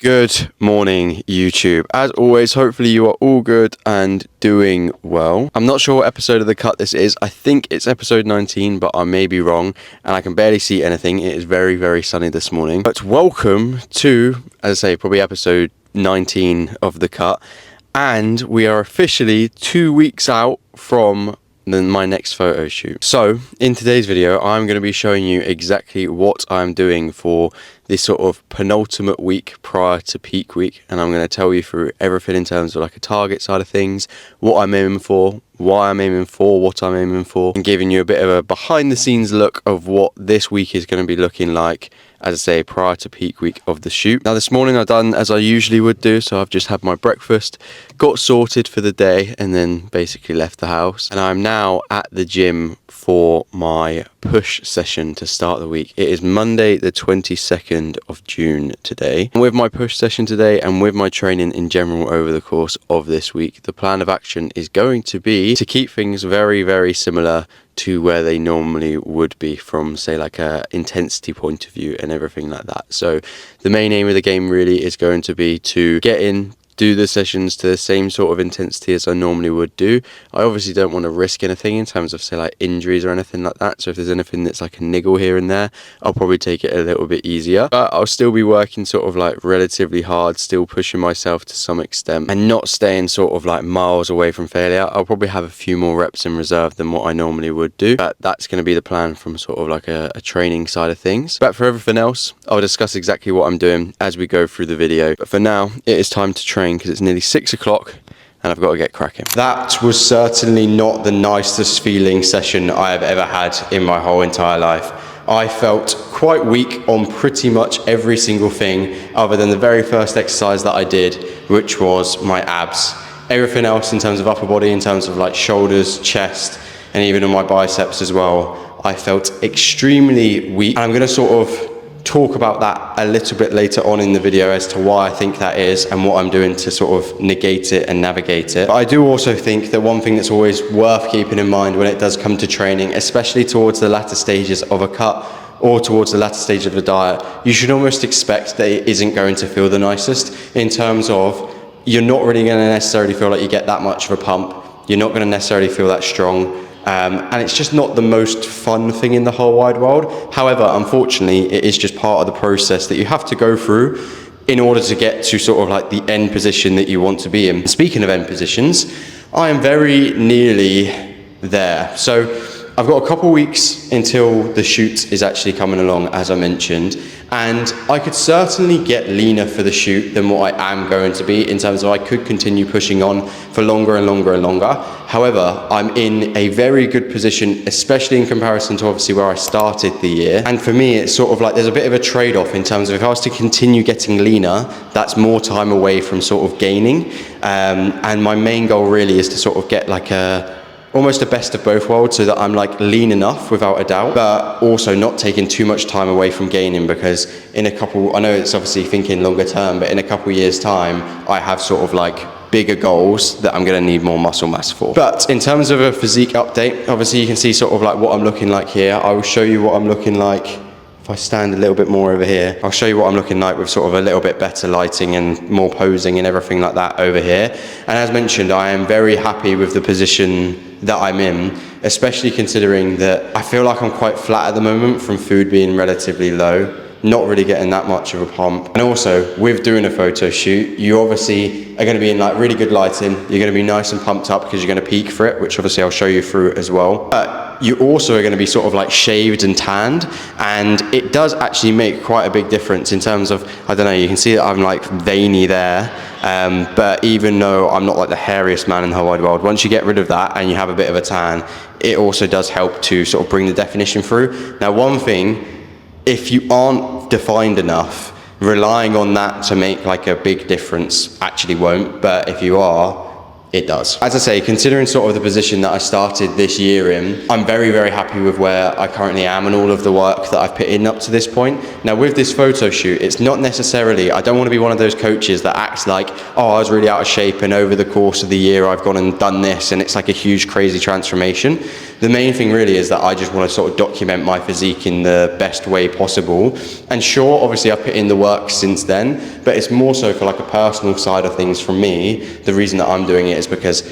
Good morning, YouTube. As always, hopefully you are all good and doing well. I'm not sure what episode of the cut this is. I think it's episode 19, but I may be wrong, and I can barely see anything. It is very, very sunny this morning. But welcome to, as I say, probably episode 19 of the cut, and we are officially 2 weeks out from my next photo shoot. So in today's video, I'm going to be showing you exactly what I'm doing for this sort of penultimate week prior to peak week, and I'm going to tell you through everything in terms of like a target side of things, what I'm aiming for, why I'm aiming for, what I'm aiming for, and giving you a bit of a behind the scenes look of what this week is going to be looking like, as I say, prior to peak week of the shoot. Now this morning I've done as I usually would do, so I've just had my breakfast, got sorted for the day, and then basically left the house. And I'm now at the gym for my push session to start the week. It is Monday the 22nd of June today. And with my push session today and with my training in general over the course of this week, the plan of action is going to be to keep things very, very similar to where they normally would be from, say, like a intensity point of view and everything like that. So the main aim of the game really is going to be to get in, do the sessions to the same sort of intensity as I normally would do. I obviously don't want to risk anything in terms of, say, like injuries or anything like that. So if there's anything that's like a niggle here and there, I'll probably take it a little bit easier. But I'll still be working sort of like relatively hard, still pushing myself to some extent and not staying sort of like miles away from failure. I'll probably have a few more reps in reserve than what I normally would do. But that's going to be the plan from sort of like a training side of things. But for everything else, I'll discuss exactly what I'm doing as we go through the video. But for now, it is time to train because it's nearly 6 o'clock and I've got to get cracking. That was certainly not the nicest feeling session I have ever had in my whole entire life. I felt quite weak on pretty much every single thing other than the very first exercise that I did, which was my abs. Everything else in terms of upper body, in terms of like shoulders, chest, and even on my biceps as well, I felt extremely weak. And I'm going to sort of talk about that a little bit later on in the video as to why I think that is and what I'm doing to sort of negate it and navigate it. But I do also think that one thing that's always worth keeping in mind when it does come to training, especially towards the latter stages of a cut or towards the latter stage of a diet, you should almost expect that it isn't going to feel the nicest in terms of you're not really going to necessarily feel like you get that much of a pump. You're not going to necessarily feel that strong. And it's just not the most fun thing in the whole wide world. However, unfortunately, it is just part of the process that you have to go through in order to get to sort of like the end position that you want to be in. Speaking of end positions, I am very nearly there. So I've got a couple weeks until the shoot is actually coming along, as I mentioned, and I could certainly get leaner for the shoot than what I am going to be, in terms of I could continue pushing on for longer and longer and longer. However, I'm in a very good position, especially in comparison to obviously where I started the year. And for me, it's sort of like there's a bit of a trade-off in terms of if I was to continue getting leaner, that's more time away from sort of gaining. And my main goal really is to sort of get like almost a best of both worlds, so that I'm like lean enough without a doubt, but also not taking too much time away from gaining, because in a couple, I know it's obviously thinking longer term, but in a couple years time, I have sort of like bigger goals that I'm going to need more muscle mass for. But in terms of a physique update, obviously you can see sort of like what I'm looking like here. I will show you what I'm looking like. If I stand a little bit more over here, I'll show you what I'm looking like with sort of a little bit better lighting and more posing and everything like that over here. And as mentioned, I am very happy with the position that I'm in, especially considering that I feel like I'm quite flat at the moment from food being relatively low, not really getting that much of a pump. And also with doing a photo shoot, you obviously are going to be in like really good lighting. You're going to be nice and pumped up because you're going to peak for it, which obviously I'll show you through as well. But you also are going to be sort of like shaved and tanned, and it does actually make quite a big difference in terms of, I don't know, you can see that I'm like veiny there, but even though I'm not like the hairiest man in the whole wide world, once you get rid of that and you have a bit of a tan, it also does help to sort of bring the definition through. Now, one thing, if you aren't defined enough, relying on that to make like a big difference actually won't, but if you are, it does. As I say, considering sort of the position that I started this year in, I'm very, very happy with where I currently am and all of the work that I've put in up to this point. Now with this photo shoot, it's not necessarily, I don't want to be one of those coaches that acts like, oh, I was really out of shape and over the course of the year I've gone and done this and it's like a huge crazy transformation. The main thing really is that I just want to sort of document my physique in the best way possible. And sure, obviously I've put in the work since then, but it's more so for like a personal side of things from me. The reason that I'm doing it is because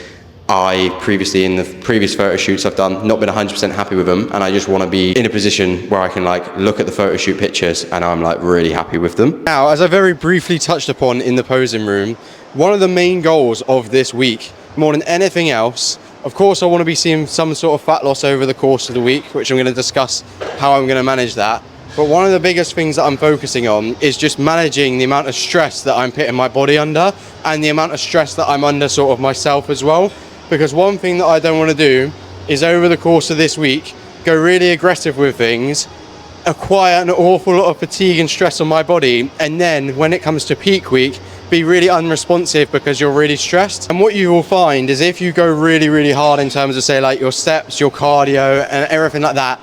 I previously, in the previous photo shoots I've done, not been 100% happy with them, and I just want to be in a position where I can like look at the photo shoot pictures and I'm like really happy with them. Now, as I very briefly touched upon in the posing room, one of the main goals of this week, more than anything else, of course I want to be seeing some sort of fat loss over the course of the week, which I'm going to discuss how I'm going to manage that. But one of the biggest things that I'm focusing on is just managing the amount of stress that I'm putting my body under and the amount of stress that I'm under sort of myself as well. Because one thing that I don't want to do is over the course of this week, go really aggressive with things, acquire an awful lot of fatigue and stress on my body, and then when it comes to peak week, be really unresponsive because you're really stressed. And what you will find is if you go really, really hard in terms of say like your steps, your cardio and everything like that,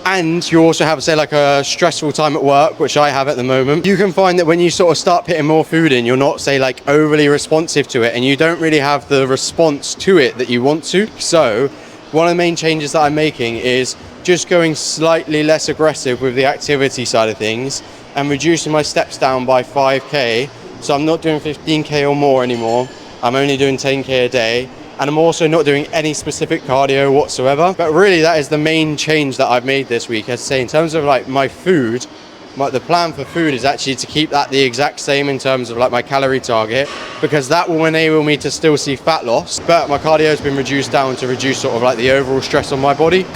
and you also have say like a stressful time at work, which I have at the moment, you can find that when you sort of start putting more food in, you're not say like overly responsive to it and you don't really have the response to it that you want to. So one of the main changes that I'm making is just going slightly less aggressive with the activity side of things and reducing my steps down by 5k. So I'm not doing 15k or more anymore. I'm only doing 10k a day. And I'm also not doing any specific cardio whatsoever. But really that is the main change that I've made this week. As I say, in terms of like my food, the plan for food is actually to keep that the exact same in terms of like my calorie target, because that will enable me to still see fat loss. But my cardio has been reduced down to reduce sort of like the overall stress on my body.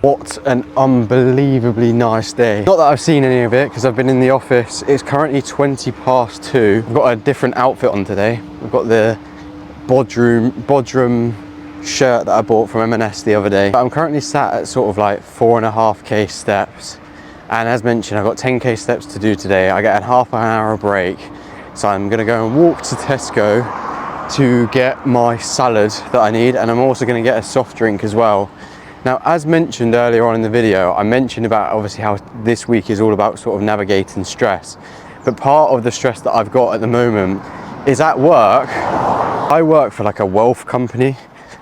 What an unbelievably nice day. Not that I've seen any of it because I've been in the office. It's currently 2:20. I've got a different outfit on today. I've got the Bodrum shirt that I bought from M&S the other day. I'm currently sat at sort of like 4.5k steps. And as mentioned, I've got 10k steps to do today. I get a half an hour break. So I'm gonna go and walk to Tesco to get my salad that I need. And I'm also gonna get a soft drink as well. Now, as mentioned earlier on in the video, I mentioned about obviously how this week is all about sort of navigating stress. But part of the stress that I've got at the moment is at work. I work for like a wealth company,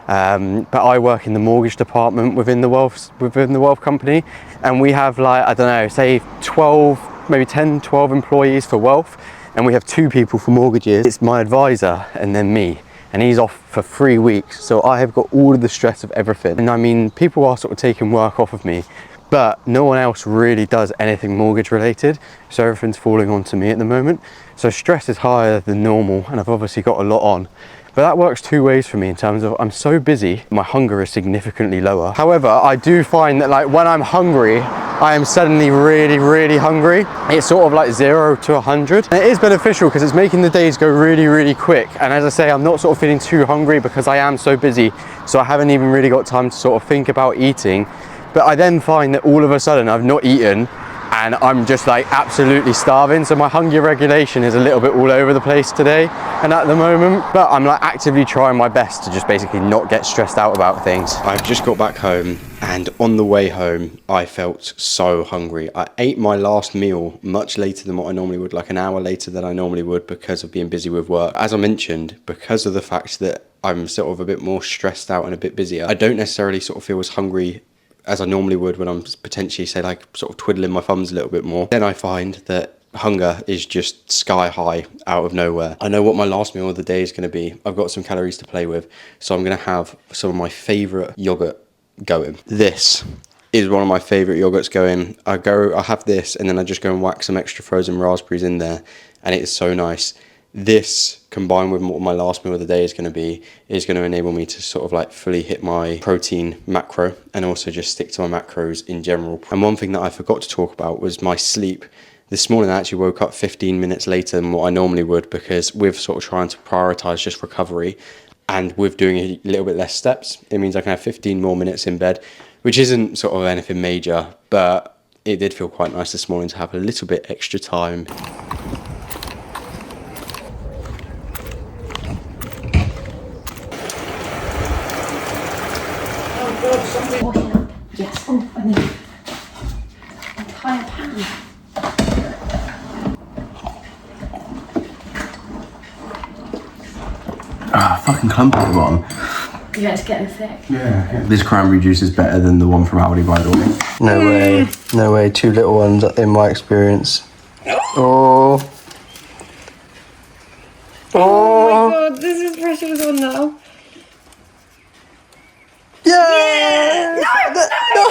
but I work in the mortgage department within the wealth company. And we have like, I don't know, say 12, maybe 10, 12 employees for wealth. And we have 2 people for mortgages. It's my advisor and then me. And he's off for 3 weeks. So I have got all of the stress of everything. And I mean, people are sort of taking work off of me, but no one else really does anything mortgage related. So everything's falling onto me at the moment. So stress is higher than normal and I've obviously got a lot on. But that works 2 ways for me in terms of I'm so busy, my hunger is significantly lower. However, I do find that like when I'm hungry, I am suddenly really, really hungry. It's sort of like 0 to 100. And it is beneficial because it's making the days go really, really quick. And as I say, I'm not sort of feeling too hungry because I am so busy. So I haven't even really got time to sort of think about eating. But I then find that all of a sudden I've not eaten and I'm just like absolutely starving. So my hunger regulation is a little bit all over the place today and at the moment, but I'm like actively trying my best to just basically not get stressed out about things. I've just got back home and on the way home, I felt so hungry. I ate my last meal much later than what I normally would, like an hour later than I normally would because of being busy with work. As I mentioned, because of the fact that I'm sort of a bit more stressed out and a bit busier, I don't necessarily sort of feel as hungry as I normally would when I'm potentially, say, like sort of twiddling my thumbs a little bit more. Then I find that hunger is just sky high out of nowhere. I know what my last meal of the day is going to be. I've got some calories to play with, so I'm going to have some of my favourite yogurt going. This is one of my favourite yogurts going. I have this and then I just go and whack some extra frozen raspberries in there and it is so nice. This, combined with what my last meal of the day is going to be, is going to enable me to sort of like fully hit my protein macro and also just stick to my macros in general. And one thing that I forgot to talk about was my sleep. This morning I actually woke up 15 minutes later than what I normally would, because with sort of trying to prioritize just recovery and with doing a little bit less steps, it means I can have 15 more minutes in bed, which isn't sort of anything major, but it did feel quite nice this morning to have a little bit extra time. Yes. Oh, I need an entire pan. Ah, fucking clump at the bottom. Yeah, it's getting thick. Yeah. This cranberry juice is better than the one from Aldi, by the way. No way. No way. 2 little ones in my experience. Oh. Oh my god, this is pressure's on now. Yeah! No!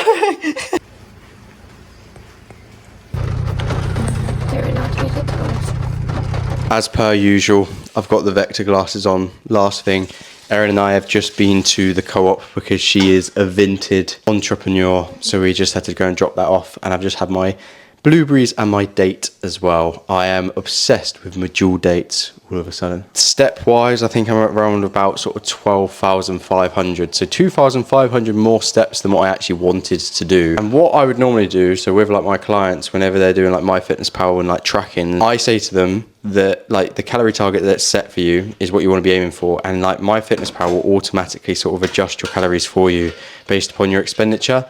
As per usual, I've got the Vector glasses on. Last thing, Erin and I have just been to the Co-op because she is a vinted entrepreneur. So we just had to go and drop that off. And I've just had my blueberries and my date as well. I am obsessed with my dual dates all of a sudden. Step wise, I think I'm around about sort of 12,500. So 2,500 more steps than what I actually wanted to do. And what I would normally do, so with like my clients, whenever they're doing like MyFitnessPal and like tracking, I say to them that like the calorie target that's set for you is what you want to be aiming for. And like MyFitnessPal will automatically sort of adjust your calories for you based upon your expenditure.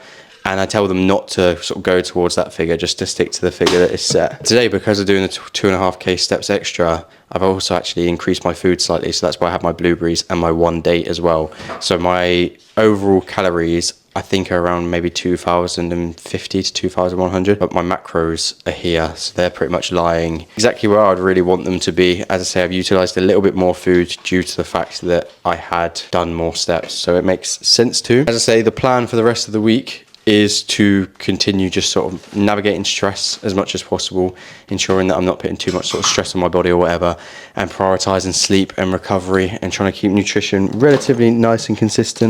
And I tell them not to sort of go towards that figure, just to stick to the figure that is set. Today, because of doing the 2.5K steps extra, I've also actually increased my food slightly. So that's why I have my blueberries and my 1 date as well. So my overall calories, I think, are around maybe 2,050 to 2,100. But my macros are here. So they're pretty much lying exactly where I'd really want them to be. As I say, I've utilized a little bit more food due to the fact that I had done more steps. So it makes sense too. As I say, the plan for the rest of the week is to continue just sort of navigating stress as much as possible, ensuring that I'm not putting too much sort of stress on my body or whatever, and prioritizing sleep and recovery and trying to keep nutrition relatively nice and consistent.